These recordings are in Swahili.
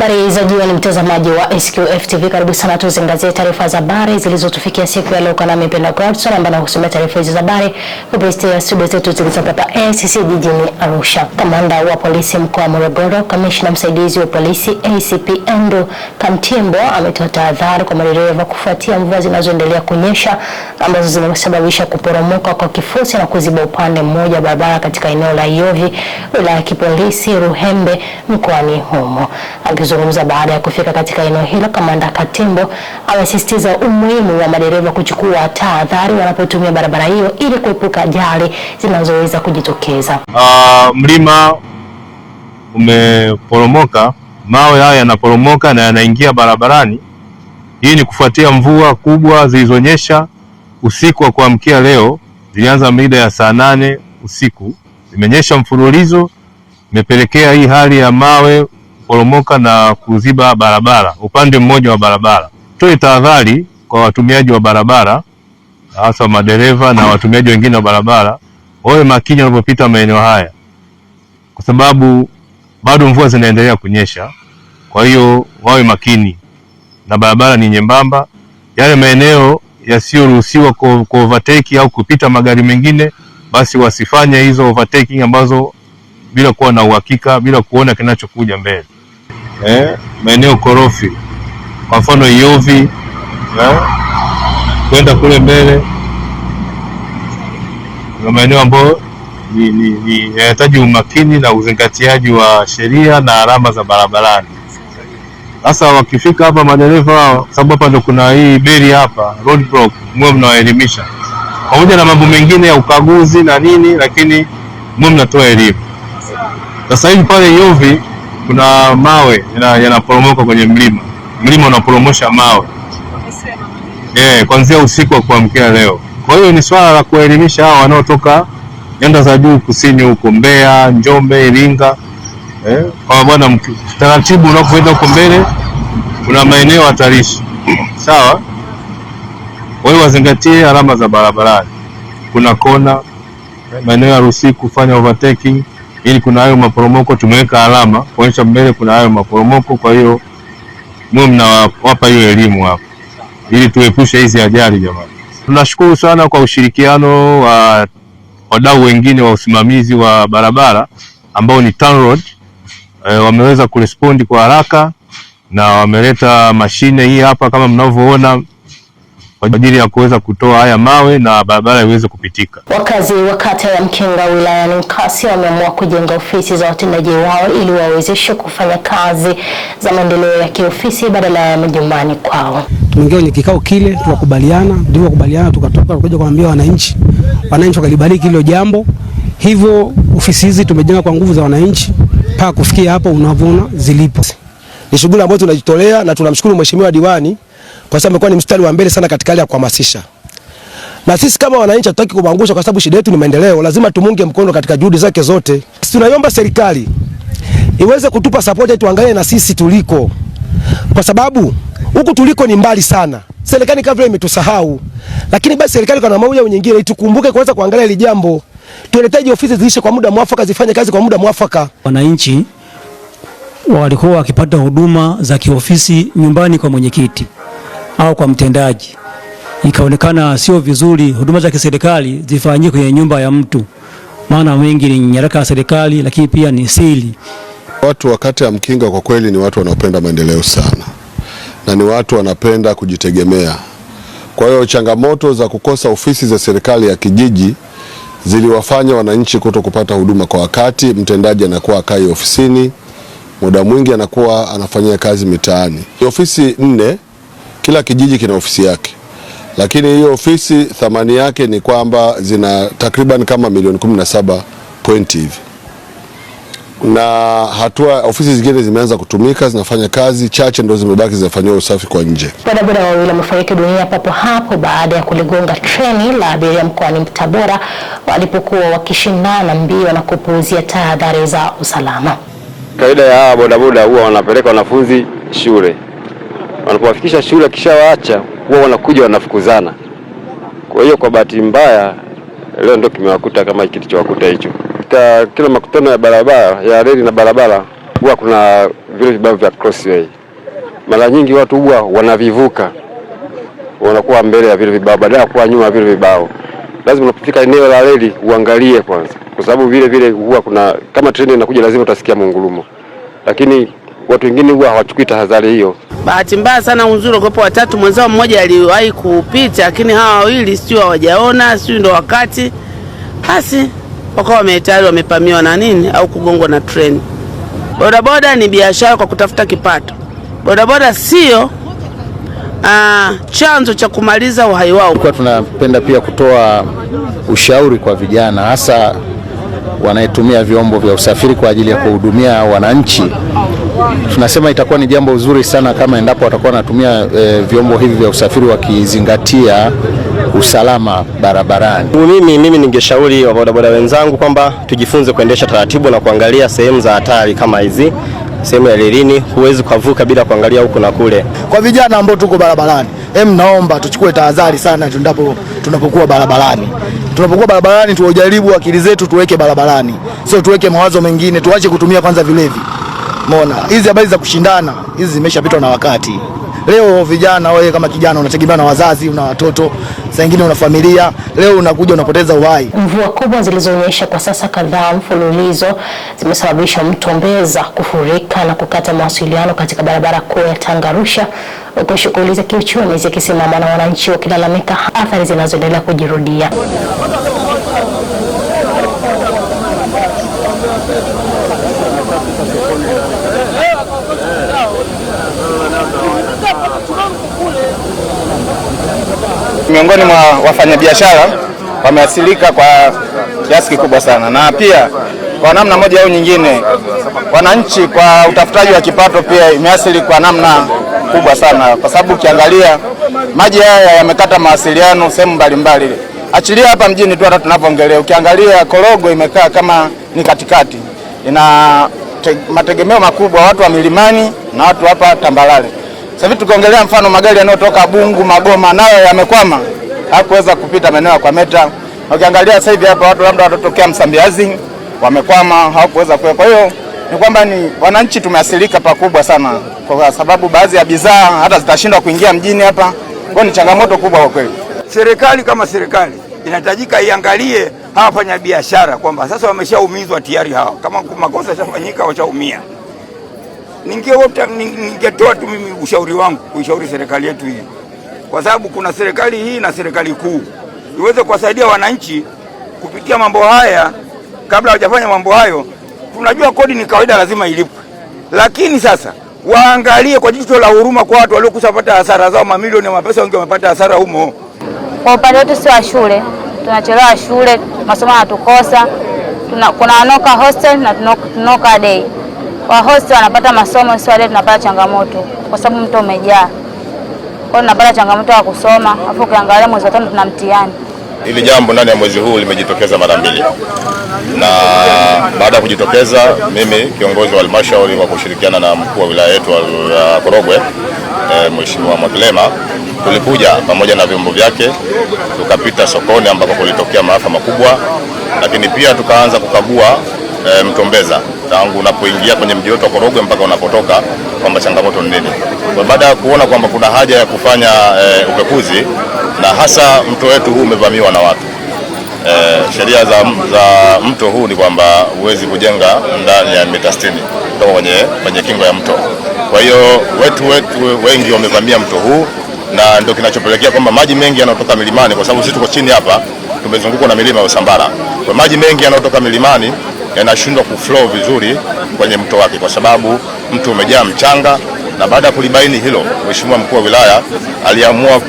Habari za jioni, mtazamaji wa SQF TV, karibu sana tuzingazie taarifa za habari zilizotufikia siku ya leo. Kana mpenda Gradson ambaye anahusumia taarifa hizo za habari kupitia studio zetu zilizopata ACC jijini Arusha. Kamanda wa polisi mkoa wa Morogoro, kamishna msaidizi wa polisi ACP Andrew Kamtimbo ametoa tahadhari kwa madereva kufuatia mvua zinazoendelea kunyesha ambazo zimesababisha kuporomoka kwa kifusi na kuziba upande mmoja barabara katika eneo la Yovi, wilaya ya kipolisi Ruhembe mkoani humo. Akizungumza baada ya kufika katika eneo hilo, Kamanda Katimbo amesisitiza umuhimu wa madereva kuchukua tahadhari wanapotumia barabara hiyo ili kuepuka ajali zinazoweza kujitokeza. Mlima umeporomoka, mawe haya yanaporomoka na yanaingia barabarani. Hii ni kufuatia mvua kubwa zilizonyesha usiku wa kuamkia leo. Zilianza mida ya saa 8 usiku, zimenyesha mfululizo, imepelekea hii hali ya mawe poromoka na kuziba barabara, upande mmoja wa barabara. Toe tahadhari kwa watumiaji wa barabara, hasa madereva na watumiaji wengine wa barabara, wawe makini wanapopita maeneo haya, kwa sababu bado mvua zinaendelea kunyesha. Kwa hiyo wawe makini, na barabara ni nyembamba. Yale maeneo yasiyoruhusiwa ku overtake au kupita magari mengine, basi wasifanye hizo overtaking ambazo bila kuwa na uhakika, bila kuona kinachokuja mbele. Maeneo korofi, kwa mfano Yovi, kwenda kule mbele, na maeneo ambayo yanahitaji umakini na uzingatiaji wa sheria na alama za barabarani. Sasa wakifika hapa madereva, sababu hapa ndo kuna hii beri hapa, roadblock, mwe mnawaelimisha pamoja na mambo mengine ya ukaguzi na nini, lakini mwe mnatoa elimu. Sasa hivi pale Yovi kuna mawe yanaporomoka kwenye mlima. Mlima unaporomosha mawe. Kuanzia usiku wa kuamkia leo. Kwa hiyo ni swala la kuelimisha hao wanaotoka nyanda za juu kusini huko Mbeya, Njombe, Iringa. Kwa bwana, taratibu unapoenda huko mbele kuna maeneo hatarishi. Sawa? Kwa hiyo wazingatie alama za barabarani. Kuna kona, maeneo ya ruhusiwa kufanya overtaking. Ili kuna hayo maporomoko tumeweka alama kuonyesha mbele kuna hayo maporomoko. Kwa hiyo mwe mnawapa hiyo elimu hapo ili tuepushe hizi ajali jamani. Tunashukuru sana kwa ushirikiano wa wadau wengine wa usimamizi wa barabara ambao ni TANROADS. Wameweza kurespondi kwa haraka na wameleta mashine hii hapa kama mnavyoona kwa ajili ya kuweza kutoa haya mawe na barabara iweze kupitika. Wakazi wa kata ya Mkinga wilayani Nkasi wameamua kujenga ofisi za watendaji wao ili wawezeshe kufanya kazi za maendeleo ya kiofisi badala ya majumbani kwao. Tumeingia kwenye kikao kile, tukakubaliana, tukatoka kuja kuambia wananchi wakalibariki hilo jambo. Hivyo ofisi hizi tumejenga kwa nguvu za wananchi mpaka kufikia hapo unavyoona zilipo. Ni shughuli ambayo tunajitolea na tunamshukuru mheshimiwa diwani kwa sababu amekuwa ni mstari wa mbele sana katika hali ya kuhamasisha. Na sisi kama wananchi hatutaki kumangusha, kwa sababu shida yetu ni maendeleo. Lazima tumunge mkono katika juhudi zake zote. Tunaiomba serikali iweze kutupa support, tuangalie na sisi tuliko, kwa sababu huku tuliko ni mbali sana. Serikali kama vile imetusahau, lakini basi serikali kwa namna moja au nyingine itukumbuke kuweza kuangalia hili jambo. Tunahitaji ofisi ziishe kwa muda mwafaka, zifanye kazi kwa muda mwafaka. Wananchi walikuwa wakipata huduma za kiofisi nyumbani kwa mwenyekiti au kwa mtendaji. Ikaonekana sio vizuri huduma za kiserikali zifanyike kwenye nyumba ya mtu, maana wengi ni nyaraka ya serikali lakini pia ni siri. Watu wa kata ya Mkinga kwa kweli ni watu wanaopenda maendeleo sana na ni watu wanapenda kujitegemea. Kwa hiyo changamoto za kukosa ofisi za serikali ya kijiji ziliwafanya wananchi kuto kupata huduma kwa wakati. Mtendaji anakuwa akai ofisini, muda mwingi anakuwa anafanyia kazi mitaani. Ofisi 4, kila kijiji kina ofisi yake, lakini hiyo ofisi thamani yake ni kwamba zina takriban kama milioni 17 point hivi. Na ofisi zingine zimeanza kutumika, zinafanya kazi, chache ndio zimebaki zinafanywa usafi kwa nje. Bodaboda wawili wamefariki dunia papo hapo baada ya kuligonga treni la abiria mkoani Tabora walipokuwa wakishindana mbio na kupuuzia tahadhari za usalama. Kawaida ya bodaboda huwa wanapeleka wanafunzi shule. Wanapowafikisha shule kisha waacha huwa wanakuja wanafukuzana. Kwa hiyo kwa bahati mbaya leo ndio kimewakuta kama kitu cha wakuta hicho. Kila makutano ya barabara ya reli na barabara huwa kuna vile vibao vya crossway. Mara nyingi watu huwa wanavivuka, wanakuwa mbele ya vile vibao badala ya kuwa nyuma ya vile vibao. Lazima unapofika eneo la reli uangalie kwanza, kwa sababu vile huwa kuna kama treni inakuja lazima utasikia mungurumo, lakini watu wengine huwa hawachukui tahadhari hiyo. Bahati mbaya sana Unzuro gopo watatu, mwenzao mmoja aliwahi kupita, lakini hawa wawili sio hawajaona, sio ndo wakati basi wakawa wametayari wamepamiwa na nini au kugongwa na treni. Bodaboda ni biashara kwa kutafuta kipato. Bodaboda sio chanzo cha kumaliza uhai wao. Kwa tunapenda pia kutoa ushauri kwa vijana, hasa wanaetumia vyombo vya usafiri kwa ajili ya kuhudumia wananchi. Tunasema itakuwa ni jambo zuri sana kama endapo watakuwa wanatumia vyombo hivi vya usafiri wakizingatia usalama barabarani. Mimi ningeshauri wa bodaboda wenzangu kwamba tujifunze kuendesha taratibu na kuangalia sehemu za hatari kama hizi. Sehemu ya lelini huwezi kuvuka bila kuangalia huko na kule. Kwa vijana ambao tuko barabarani, naomba tuchukue tahadhari sana tunapokuwa barabarani. Tunapokuwa barabarani tuojaribu akili zetu tuweke barabarani. Sio tuweke mawazo mengine, tuache kutumia kwanza vilevi. Umeona? Hizi habari za kushindana, hizi zimeshapitwa na wakati. Leo vijana, wewe kama kijana unategemea na wazazi, una watoto, saa nyingine una familia, leo unakuja unapoteza uhai. Mvua kubwa zilizonyesha kwa sasa kadhaa mfululizo zimesababisha mto Mbeza kufurika na kukata mawasiliano katika barabara kuu ya Tanga Arusha, huku shughuli za kiuchumi zikisimama na wananchi wakilalamika athari zinazoendelea kujirudia. Miongoni mwa wafanyabiashara wameathirika kwa kiasi kikubwa sana, na pia kwa namna moja au nyingine wananchi kwa utafutaji wa kipato pia imeathiri kwa namna kubwa sana, kwa sababu ukiangalia maji haya yamekata mawasiliano sehemu mbalimbali. Achilia hapa mjini tu hata tunapoongelea, ukiangalia Korogwe imekaa kama ni katikati, ina mategemeo makubwa watu wa milimani na watu hapa tambalale. Sasa hivi tukiongelea mfano magari yanayotoka Bungu, Magoma nayo yamekwama, hakuweza kupita maeneo kwa meta. Ukiangalia sasa hivi hapa watu labda watotokea Msambiazi wamekwama, hawakuweza kwa. Kwa hiyo ni kwamba ni wananchi tumeathirika pakubwa sana, kwa sababu baadhi ya bidhaa hata zitashindwa kuingia mjini hapa. Kwa ni changamoto kubwa kwa kweli. Serikali kama serikali inahitajika iangalie hawa wafanya biashara kwamba sasa wameshaumizwa tayari, hawa kama makosa yashafanyika washaumia. Ningetoa tu mimi ushauri wangu kuishauri serikali yetu hii, kwa sababu kuna serikali hii na serikali kuu iweze kuwasaidia wananchi kupitia mambo haya. Kabla hawajafanya mambo hayo, tunajua kodi ni kawaida, lazima ilipwe, lakini sasa waangalie kwa jicho la huruma kwa watu waliokushapata hasara zao, mamilioni ya mapesa wengi wamepata hasara humo. Kwa upande wetu si wa shule, tunachelewa shule, masomo yanatukosa. Kuna wanoka hostel na tunoka day. Wa hostel wanapata masomo, sio wale tunapata changamoto kwa sababu mto umejaa. Kwa hiyo tunapata changamoto ya kusoma, afu ukiangalia mwezi wa 5 tuna mtihani. Hili jambo ndani ya mwezi huu limejitokeza mara mbili. Na baada ya kujitokeza, mimi kiongozi wa halmashauri kwa kushirikiana na mkuu wa wilaya yetu ya Korogwe, Mheshimiwa Mwakilema, tulikuja pamoja na vyombo vyake, tukapita sokoni ambako kulitokea maafa makubwa, lakini pia tukaanza kukagua mto Mbeza tangu unapoingia kwenye mji wetu wa Korogwe mpaka unapotoka, kwamba changamoto ni nini. Kwa baada ya kuona kwamba kuna haja ya kufanya upekuzi, na hasa mto wetu huu umevamiwa na watu. Sheria za mto huu ni kwamba huwezi kujenga ndani ya mita 60 kutoka kwenye kingo ya mto. Kwa hiyo wetu wengi wamevamia mto huu, na ndio kinachopelekea kwamba maji mengi yanayotoka milimani, kwa sababu sisi tuko chini hapa tumezungukwa na milima ya Usambara. Kwa maji mengi yanayotoka milimani yanashindwa kuflow vizuri kwenye mto wake kwa sababu mto umejaa mchanga. Na baada ya kulibaini hilo, Mheshimiwa mkuu wa wilaya aliamua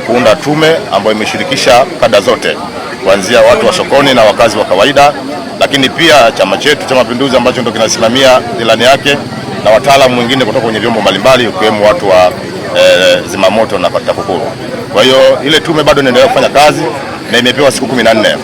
kuunda tume ambayo imeshirikisha kada zote, kuanzia watu wa sokoni na wakazi wa kawaida, lakini pia chama chetu cha Mapinduzi ambacho ndio kinasimamia ilani yake, na wataalamu wengine kutoka kwenye vyombo mbalimbali ikiwemo watu wa zimamoto na TAKUKURU. Kwa hiyo ile tume bado inaendelea kufanya kazi na imepewa siku 14.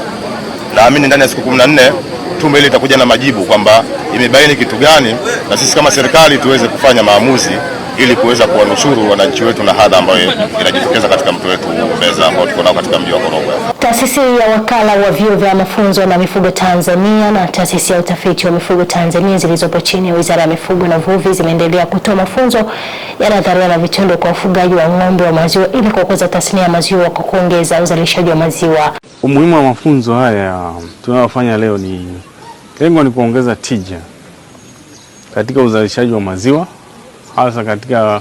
Naamini ndani ya siku 14 tume ile itakuja na majibu kwamba imebaini kitu gani, na sisi kama serikali tuweze kufanya maamuzi ili kuweza kuwanusuru wananchi wetu na hadha ambayo inajitokeza katika mto wetu Mbeza ambao tuko nao katika mji wa Korogwe. Taasisi ya wakala wa vyuo vya mafunzo na mifugo Tanzania na taasisi ya utafiti wa mifugo Tanzania zilizopo chini ya Wizara ya Mifugo na Uvuvi zimeendelea kutoa mafunzo ya nadharia na vitendo kwa wafugaji wa ng'ombe wa maziwa ili kukuza tasnia ya maziwa kwa kuongeza uzalishaji wa maziwa. Umuhimu wa mafunzo haya tunayofanya leo lengo ni kuongeza tija katika uzalishaji wa maziwa hasa katika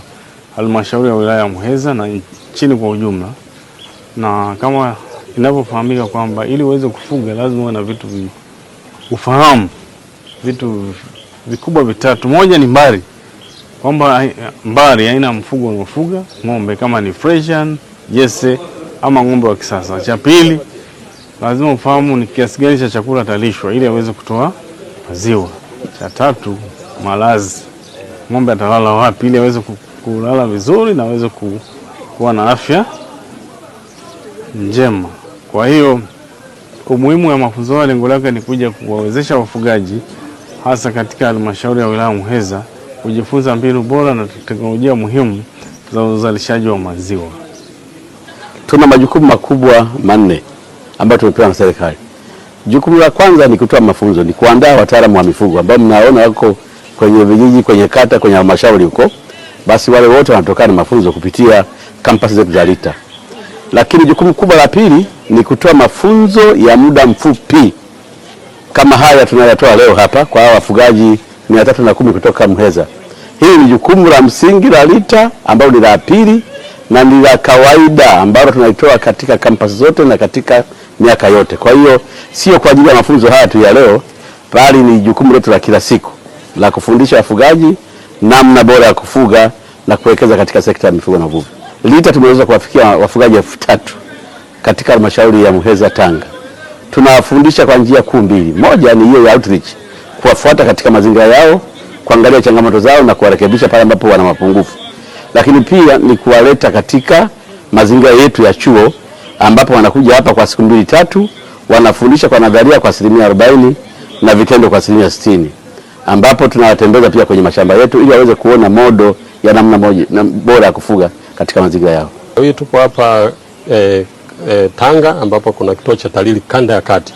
halmashauri ya wilaya ya Muheza na nchini kwa ujumla. Na kama inavyofahamika kwamba ili uweze kufuga lazima uwe na ufahamu vitu vikubwa vitatu. Moja ni mbari, kwamba mbari aina ya mfugo unaofuga ng'ombe, kama ni Friesian, Jesse ama ng'ombe wa kisasa. Cha pili, lazima ufahamu ni kiasi gani cha chakula atalishwa ili aweze kutoa maziwa. Cha tatu, malazi, ng'ombe atalala wapi ili aweze kulala vizuri na aweze kuwa na afya njema. Kwa hiyo umuhimu wa mafunzo haya lengo lake ni kuja kuwawezesha wafugaji hasa katika halmashauri ya wilaya Muheza kujifunza mbinu bora na teknolojia muhimu za uzalishaji wa maziwa. Tuna majukumu makubwa manne ambayo tumepewa na serikali. Jukumu la kwanza ni kutoa mafunzo, ni kuandaa wataalamu wa mifugo ambao mnaona wako kwenye vijiji, kwenye kata, kwenye halmashauri huko. Basi wale wote wanatokana na mafunzo kupitia kampasi zetu za LITA. Lakini jukumu kubwa la pili ni kutoa mafunzo ya muda mfupi kama haya tunayotoa leo hapa kwa wafugaji 310 kutoka Muheza. Hii ni jukumu la msingi la LITA ambalo ni la pili na ni la kawaida ambalo tunaitoa katika kampasi zote na katika miaka yote. Kwa hiyo sio kwa ajili ya mafunzo haya tu ya leo, bali ni jukumu letu la kila siku la kufundisha wafugaji namna bora ya kufuga na kuwekeza katika sekta ya mifugo na uvuvi. LITA tumeweza kuwafikia wafugaji 3000 katika halmashauri ya Muheza, Tanga. Tunawafundisha kwa njia kuu mbili. Moja ni hiyo ya outreach, kuwafuata katika mazingira yao, kuangalia changamoto zao na kuwarekebisha pale ambapo wana mapungufu. Lakini pia ni kuwaleta katika mazingira yetu ya chuo ambapo wanakuja hapa kwa siku 2-3, wanafundisha kwa nadharia kwa 40% na vitendo kwa 60%, ambapo tunawatembeza pia kwenye mashamba yetu ili waweze kuona modo ya namna moja na bora ya kufuga katika mazingira yao. Hii tupo hapa Tanga ambapo kuna kituo cha TALIRI kanda ya kati.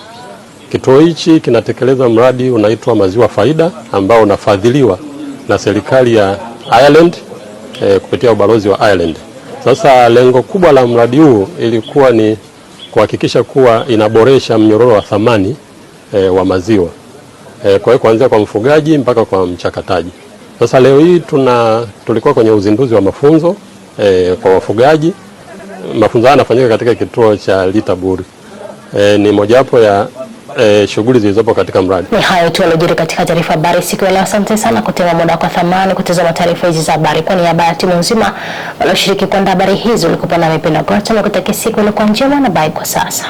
Kituo hichi kinatekeleza mradi unaitwa Maziwa Faida ambao unafadhiliwa na serikali ya Ireland kupitia ubalozi wa Ireland. Sasa lengo kubwa la mradi huu ilikuwa ni kuhakikisha kuwa inaboresha mnyororo wa thamani wa maziwa. Kwa hiyo kuanzia kwa mfugaji mpaka kwa mchakataji. Sasa leo hii tulikuwa kwenye uzinduzi wa mafunzo kwa wafugaji. Mafunzo haya yanafanyika katika kituo cha LITA Buri. Ni mojawapo ya shughuli zilizopo katika mradi. Ni hayo tu yaliyojiri katika taarifa habari siku ya leo. Asante sana kutenga muda kwa thamani kutazama taarifa hizi za habari. Kwa niaba ya timu nzima walioshiriki kuandaa habari hizi, ulikuwa na Mipenda Gocha na kutakia siku ile kwa njema na bye kwa sasa.